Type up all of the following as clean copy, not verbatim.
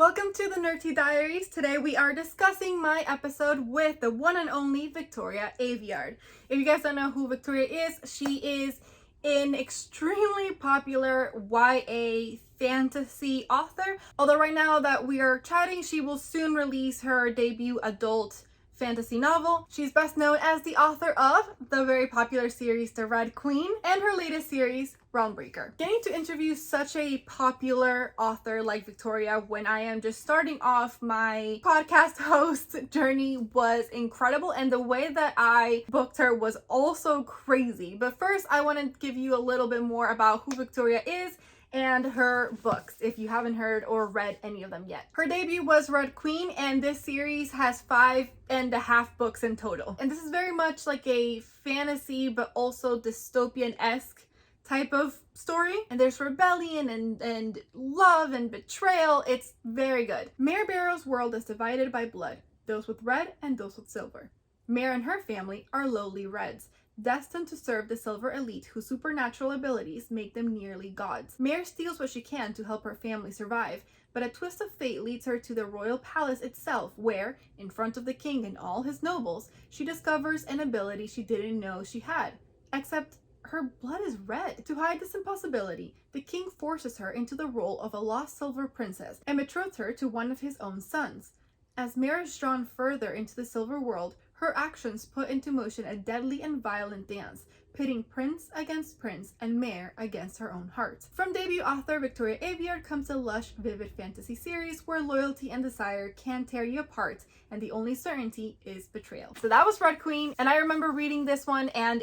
Welcome to the Nerdy Diaries. Today we are discussing my episode with the one and only Victoria Aveyard. If you guys don't know who Victoria is, she is an extremely popular YA fantasy author. Although right now that we are chatting, she will soon release her debut adult fantasy novel. She's best known as the author of the very popular series The Red Queen and her latest series, Realmbreaker. Getting to interview such a popular author like Victoria when I am just starting off my podcast host journey was incredible, and the way that I booked her was also crazy. But first, I want to give you a little bit more about who Victoria is and her books, if you haven't heard or read any of them yet. Her debut was Red Queen, and this series has 5.5 books in total. And this is very much like a fantasy, but also dystopian-esque type of story. And there's rebellion and love and betrayal. It's very good. Mare Barrow's world is divided by blood, those with red and those with silver. Mare and her family are lowly reds, destined to serve the silver elite whose supernatural abilities make them nearly gods. Mare steals what she can to help her family survive, but a twist of fate leads her to the royal palace itself where, in front of the king and all his nobles, she discovers an ability she didn't know she had. Except her blood is red. To hide this impossibility, the king forces her into the role of a lost silver princess and betroths her to one of his own sons. As Mare is drawn further into the silver world, her actions put into motion a deadly and violent dance, pitting prince against prince and Mare against her own heart. From debut author Victoria Aveyard comes a lush, vivid fantasy series where loyalty and desire can tear you apart, and the only certainty is betrayal. So that was Red Queen, and I remember reading this one and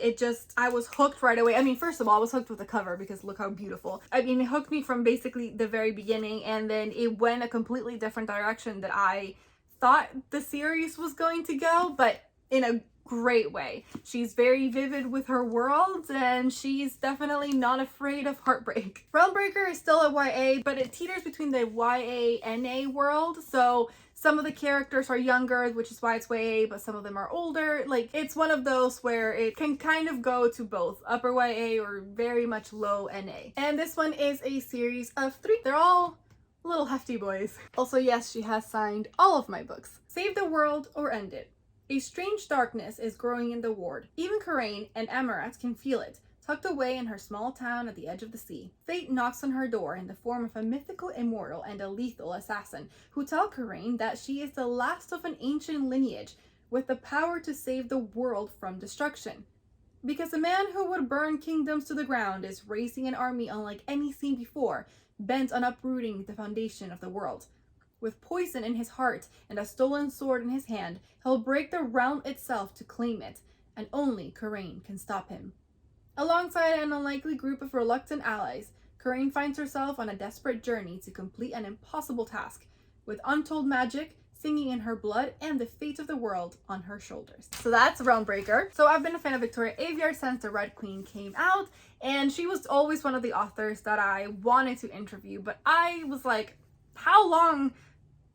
I was hooked right away. I mean, first of all, I was hooked with the cover because look how beautiful. I mean, it hooked me from basically the very beginning, and then it went a completely different direction that I thought the series was going to go, but in a great way. She's very vivid with her worlds, and she's definitely not afraid of heartbreak. Realmbreaker is still a YA, but it teeters between the YA-NA world, so some of the characters are younger, which is why it's YA, but some of them are older. Like, it's one of those where it can kind of go to both upper YA or very much low NA. And this one is a series of 3. They're all little hefty boys. Also, yes, she has signed all of my books. Save the world or end it. A strange darkness is growing in the ward. Even Coraine and Amaranth can feel it, tucked away in her small town at the edge of the sea. Fate knocks on her door in the form of a mythical immortal and a lethal assassin, who tell Coraine that she is the last of an ancient lineage with the power to save the world from destruction. Because a man who would burn kingdoms to the ground is raising an army unlike any seen before, bent on uprooting the foundation of the world. With poison in his heart and a stolen sword in his hand, he'll break the realm itself to claim it, and only Coraine can stop him. Alongside an unlikely group of reluctant allies, Coraine finds herself on a desperate journey to complete an impossible task, with untold magic singing in her blood and the fate of the world on her shoulders. So that's Realmbreaker. So I've been a fan of Victoria Aveyard since The Red Queen came out, and she was always one of the authors that I wanted to interview, but I was like, how long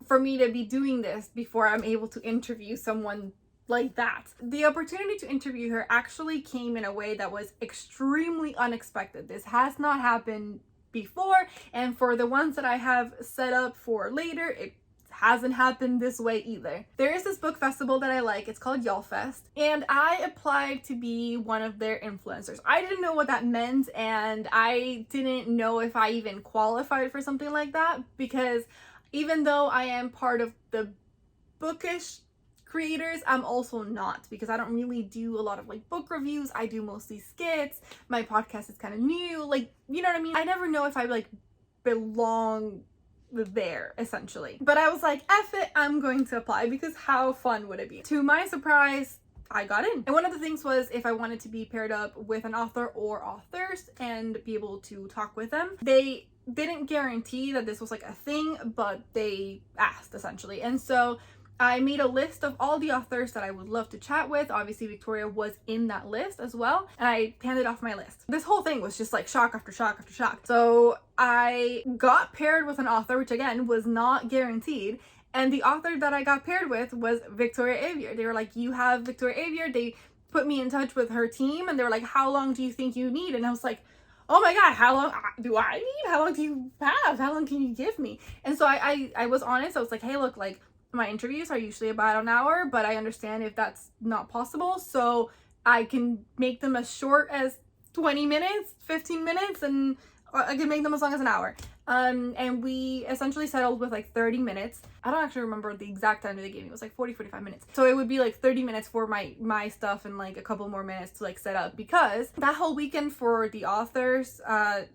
for me to be doing this before I'm able to interview someone like that? The opportunity to interview her actually came in a way that was extremely unexpected. This has not happened before, and for the ones that I have set up for later, it hasn't happened this way either. There is this book festival that I like. It's called YALLFest, and I applied to be one of their influencers. I didn't know what that meant, and I didn't know if I even qualified for something like that, because even though I am part of the bookish creators, I'm also not, because I don't really do a lot of like book reviews. I do mostly skits. My podcast is kind of new. Like, you know what I mean? I never know if I like belong there, essentially. But I was like, F it, I'm going to apply, because how fun would it be? To my surprise, I got in. And one of the things was if I wanted to be paired up with an author or authors and be able to talk with them. They didn't guarantee that this was like a thing, but they asked, essentially. And so I made a list of all the authors that I would love to chat with. Obviously, Victoria was in that list as well, and I handed off my list. This whole thing was just like shock after shock after shock. So I got paired with an author, which again was not guaranteed, and the author that I got paired with was Victoria Aveyard. They were like, you have Victoria Aveyard. They put me in touch with her team, and they were like, how long do you think you need? And I was like, oh my God, how long do I need? How long do you have? How long can you give me? And so I was honest. I was like, hey, look, like my interviews are usually about an hour, but I understand if that's not possible. So I can make them as short as 20 minutes, 15 minutes, and I can make them as long as an hour. And we essentially settled with like 30 minutes. I don't actually remember the exact time that they gave me. It was like 45 minutes. So it would be like 30 minutes for my stuff and like a couple more minutes to like set up, because that whole weekend for the authors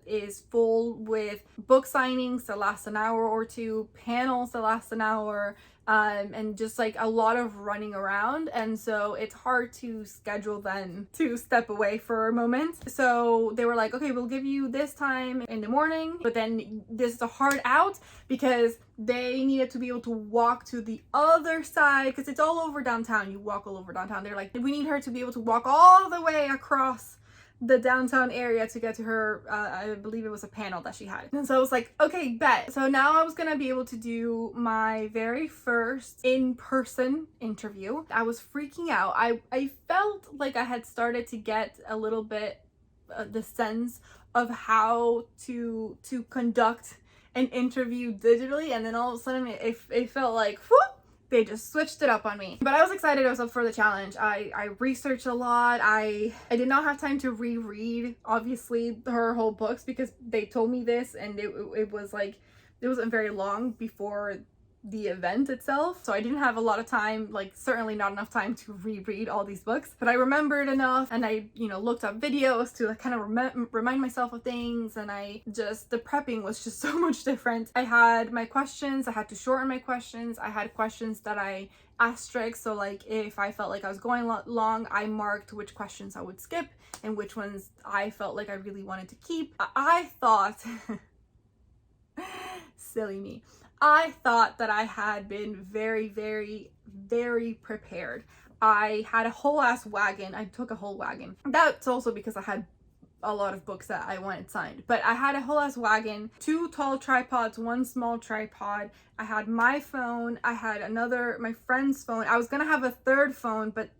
is full with book signings that last an hour or two, panels that last an hour, and just like a lot of running around. And so it's hard to schedule then to step away for a moment. So they were like, okay, we'll give you this time in the morning, but then this is a hard out because they needed to be able to walk to the other side, because it's all over downtown. You walk all over downtown. They're like, we need her to be able to walk all the way across the downtown area to get to her, I believe it was a panel that she had. And so I was like, okay, bet. So now I was gonna be able to do my very first in-person interview. I was freaking out. I felt like I had started to get a little bit the sense of how to conduct an interview digitally, and then all of a sudden it felt like, whoop, they just switched it up on me. But I was excited. I was up for the challenge. I researched a lot. I did not have time to reread, obviously, her whole books, because they told me this, and it was like, it wasn't very long before the event itself. So I didn't have a lot of time, like certainly not enough time to reread all these books, but I remembered enough, and I, looked up videos to kind of remind myself of things, and the prepping was just so much different. I had my questions, I had to shorten my questions. I had questions that I asterisked, so like if I felt like I was going long, I marked which questions I would skip and which ones I felt like I really wanted to keep. I thought, silly me, I thought that I had been very, very, very prepared. I had a whole ass wagon. I took a whole wagon. That's also because I had a lot of books that I wanted signed. But I had a whole ass wagon, 2 tall tripods, 1 small tripod. I had my phone. I had my friend's phone. I was gonna have a third phone, but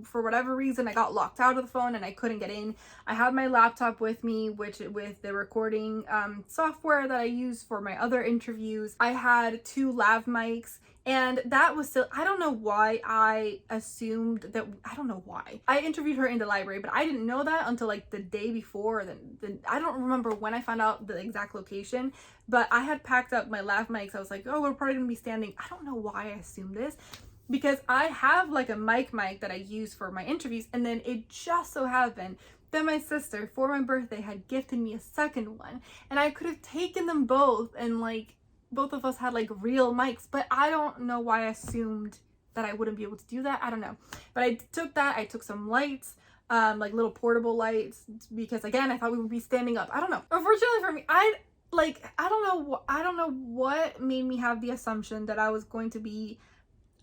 for whatever reason I got locked out of the phone and I couldn't get in. I had my laptop with me, with the recording software that I use for my other interviews. I had 2 lav mics, and that was still, I don't know why I assumed that, I don't know why. I interviewed her in the library, but I didn't know that until like the day before. I don't remember when I found out the exact location, but I had packed up my lav mics. I was like, oh, we're probably gonna be standing. I don't know why I assumed this, because I have like a mic that I use for my interviews, and then it just so happened that my sister for my birthday had gifted me a second one, and I could have taken them both, and like both of us had like real mics, but I don't know why I assumed that I wouldn't be able to do that. I don't know, but I took that. I took some lights, like little portable lights, because again, I thought we would be standing up. I don't know. Unfortunately for me, I don't know what made me have the assumption that I was going to be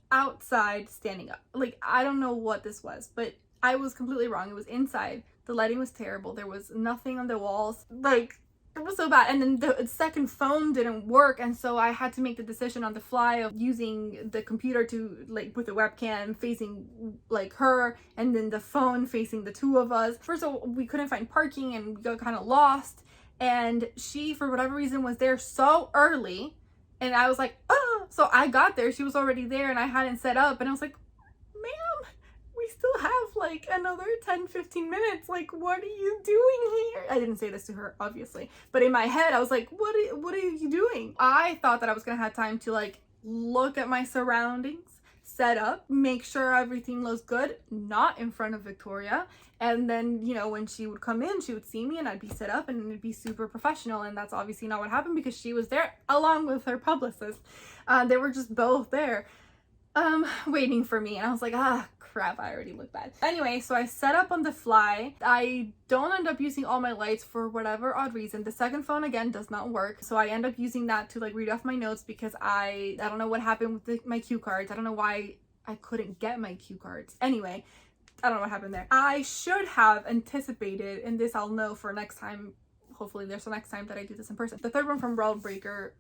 outside standing up. Like, I don't know what this was, but I was completely wrong. It was inside. The lighting was terrible. There was nothing on the walls. Like, it was so bad. And then the second phone didn't work, and so I had to make the decision on the fly of using the computer to, like, with the webcam facing like her, and then the phone facing the 2 of us. First of all, we couldn't find parking and we got kind of lost, and she, for whatever reason, was there so early, and I was like, oh. So I got there, she was already there, and I hadn't set up, and I was like, ma'am, we still have like another 10-15 minutes. Like, what are you doing here? I didn't say this to her, obviously, but in my head I was like, what are you doing? I thought that I was gonna have time to like look at my surroundings, set up, make sure everything looks good, not in front of Victoria, and then, when she would come in, she would see me and I'd be set up and it'd be super professional. And that's obviously not what happened, because she was there along with her publicist. They were just both there waiting for me, and I was like, crap, I already look bad. Anyway, so I set up on the fly. I don't end up using all my lights for whatever odd reason. The second phone, again, does not work, so I end up using that to like read off my notes, because I don't know what happened with my cue cards. I don't know why I couldn't get my cue cards. Anyway, I don't know what happened there. I should have anticipated, and this I'll know for next time. Hopefully there's the next time that I do this in person. The third one from World Breaker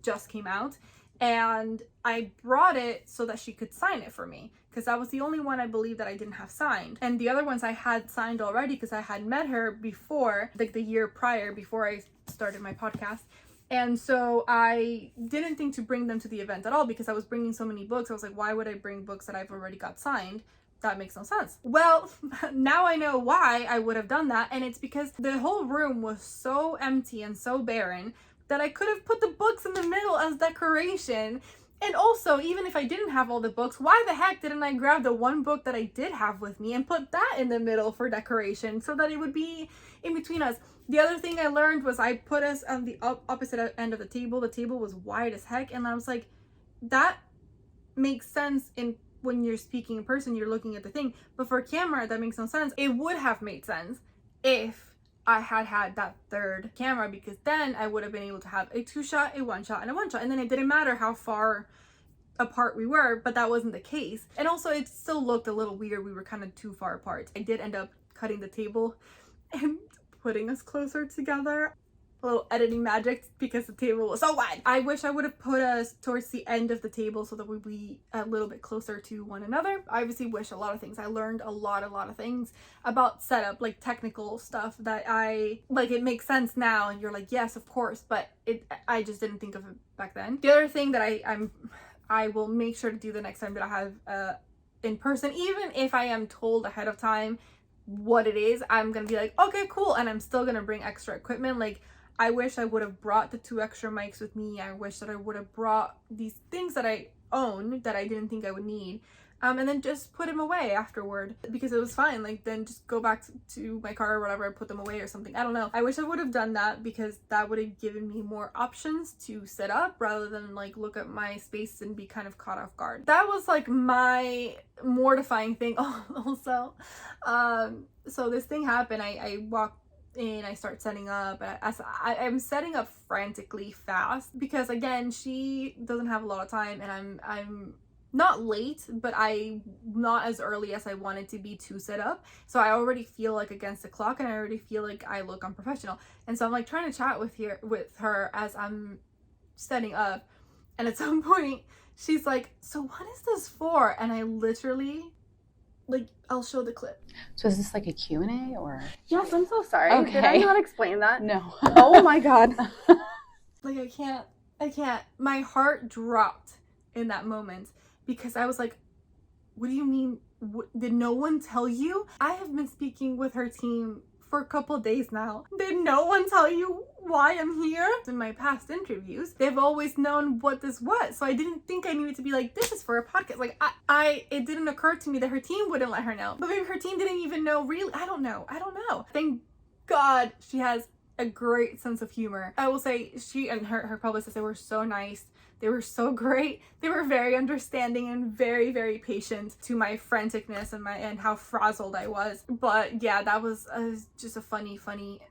just came out, and I brought it so that she could sign it for me, because that was the only one I believe that I didn't have signed. And the other ones I had signed already because I had met her before, like the year prior, before I started my podcast. And so I didn't think to bring them to the event at all, because I was bringing so many books. I was like, why would I bring books that I've already got signed? That makes no sense. Well, now I know why I would have done that, and it's because the whole room was so empty and so barren that I could have put the books in the middle as decoration. And also, even if I didn't have all the books, why the heck didn't I grab the one book that I did have with me and put that in the middle for decoration so that it would be in between us? The other thing I learned was I put us on the opposite end of the table. The table was wide as heck, and I was like, that makes sense when you're speaking in person, you're looking at the thing, but for camera, that makes no sense. It would have made sense if I had that third camera, because then I would have been able to have a 2-shot, a 1-shot, and a 1-shot, and then it didn't matter how far apart we were, but that wasn't the case. And also, it still looked a little weird. We were kind of too far apart. I did end up cutting the table and putting us closer together. A little editing magic, because the table was so wide. I wish I would have put us towards the end of the table so that we'd be a little bit closer to one another. I obviously wish a lot of things. I learned a lot of things about setup, like technical stuff that it makes sense now, and you're like, yes, of course, but I just didn't think of it back then. The other thing that I will make sure to do the next time that I have in person, even if I am told ahead of time what it is, I'm gonna be like, okay, cool, and I'm still gonna bring extra equipment. Like, I wish I would have brought the 2 extra mics with me. I wish that I would have brought these things that I own that I didn't think I would need, and then just put them away afterward, because it was fine. Like, then just go back to my car or whatever and put them away or something. I don't know. I wish I would have done that, because that would have given me more options to set up rather than like look at my space and be kind of caught off guard. That was like my mortifying thing. Also, so this thing happened. I walked in, I start setting up, and I'm setting up frantically fast, because again, she doesn't have a lot of time, and I'm not late, but I'm not as early as I wanted to be to set up. So I already feel like against the clock, and I already feel like I look unprofessional. And so I'm like trying to chat with her as I'm setting up, and at some point she's like, so what is this for? And I literally, like, I'll show the clip. So is this like a Q&A or? Yes, I'm so sorry. Okay. Did I not explain that? No. Oh my god. Like, I can't. My heart dropped in that moment, because I was like, what do you mean? Did no one tell you? I have been speaking with her team for a couple days now. Did no one tell you why I'm here? In my past interviews, they've always known what this was, so I didn't think I needed to be like, this is for a podcast. Like, it didn't occur to me that her team wouldn't let her know, but maybe her team didn't even know. Really, I don't know. Thank God she has a great sense of humor. I will say, she and her publicist, they were so nice. They were so great. They were very understanding and very, very patient to my franticness and how frazzled I was. But yeah, that was just a funny,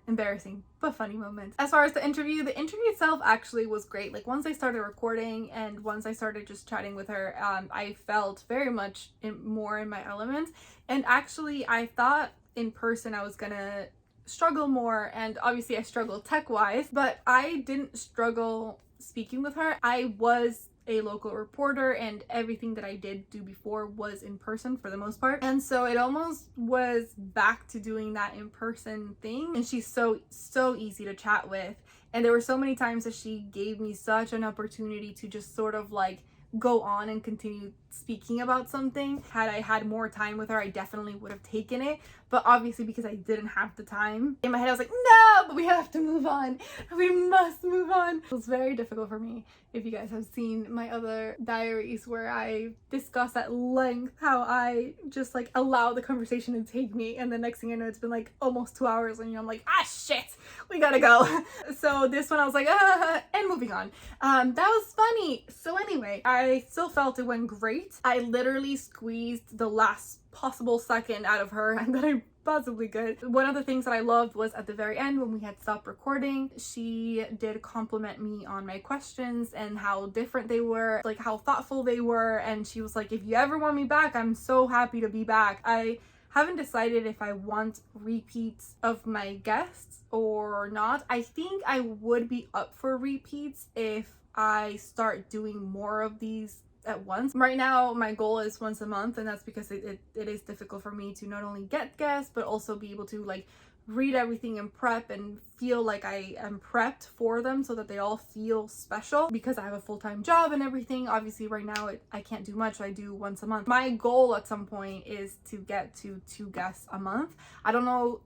embarrassing, but funny moment. As far as the interview itself actually was great. Like, once I started recording and once I started just chatting with her, I felt very much more in my element. And actually, I thought in person I was gonna struggle more, and obviously I struggled tech-wise, but I didn't struggle speaking with her. I was a local reporter, and everything that I did do before was in person for the most part, and so it almost was back to doing that in-person thing. And she's so easy to chat with, and there were so many times that she gave me such an opportunity to just sort of like go on and continue speaking about something. Had I had more time with her, I definitely would have taken it, but obviously because I didn't have the time, in my head I was like, no, but we have to move on. We must move on. It was very difficult for me. If you guys have seen my other diaries where I discuss at length how I just like allow the conversation to take me, and the next thing I know, it's been like almost 2 hours, and I'm like, shit, we gotta go. So this one I was like, and moving on. That was funny. So anyway, I still felt it went great. I literally squeezed the last possible second out of her and that I possibly could. One of the things that I loved was at the very end, when we had stopped recording, she did compliment me on my questions and how different they were, like how thoughtful they were, and she was like, if you ever want me back, I'm so happy to be back. I haven't decided if I want repeats of my guests or not. I think I would be up for repeats if I start doing more of these at once. Right now my goal is once a month, and that's because it is difficult for me to not only get guests but also be able to like read everything and prep and feel like I am prepped for them so that they all feel special, because I have a full-time job and everything. Obviously right now I can't do much. I do once a month. My goal at some point is to get to 2 guests a month. I don't know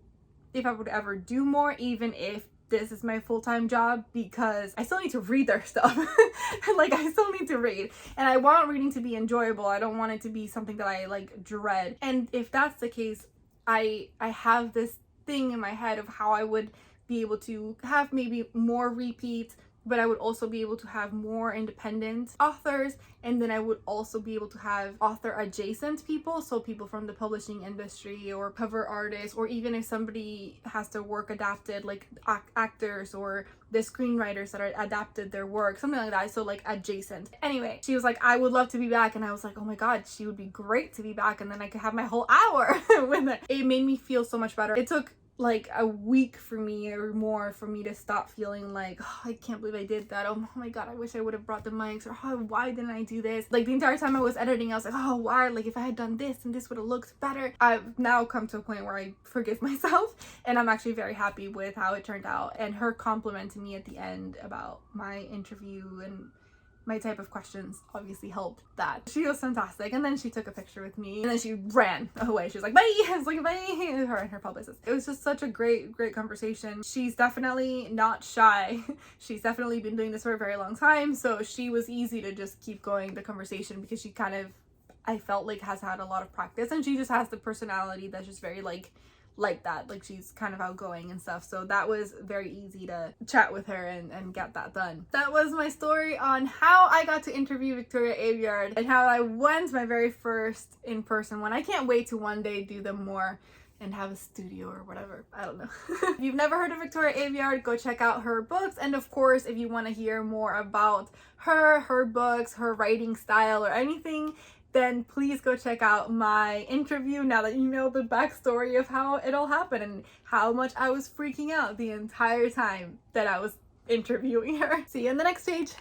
if I would ever do more, even if this is my full-time job, because I still need to read their stuff. Like, I still need to read, and I want reading to be enjoyable. I don't want it to be something that I like dread. And if that's the case, I have this thing in my head of how I would be able to have maybe more repeats, but I would also be able to have more independent authors, and then I would also be able to have author adjacent people, so people from the publishing industry or cover artists, or even if somebody has their work adapted, like actors or the screenwriters that are adapted their work, something like that. So like adjacent. Anyway, she was like, I would love to be back, and I was like, oh my god, she would be great to be back, and then I could have my whole hour with it. It made me feel so much better. It took like a week for me or more for me to stop feeling like, oh, I can't believe I did that. Oh my god, I wish I would have brought the mics, or oh, why didn't I do this? Like the entire time I was editing, I was like, oh, why? Like if I had done this and this would have looked better. I've now come to a point where I forgive myself, and I'm actually very happy with how it turned out. And her compliment to me at the end about my interview and my type of questions obviously helped that. She was fantastic, and then she took a picture with me, and then she ran away. She was like, bye! I was like, bye! Her and her publicist. It was just such a great conversation. She's definitely not shy. She's definitely been doing this for a very long time, so she was easy to just keep going the conversation, because she kind of, I felt like, has had a lot of practice, and she just has the personality that's just very like that. Like she's kind of outgoing and stuff, so that was very easy to chat with her and get that done. That was my story on how I got to interview Victoria Aveyard and how I went my very first in-person one. I can't wait to one day do them more and have a studio or whatever. I don't know. If you've never heard of Victoria Aveyard, go check out her books. And of course, if you want to hear more about her books, her writing style, or anything, then please go check out my interview, now that you know the backstory of how it all happened and how much I was freaking out the entire time that I was interviewing her. See you on the next page.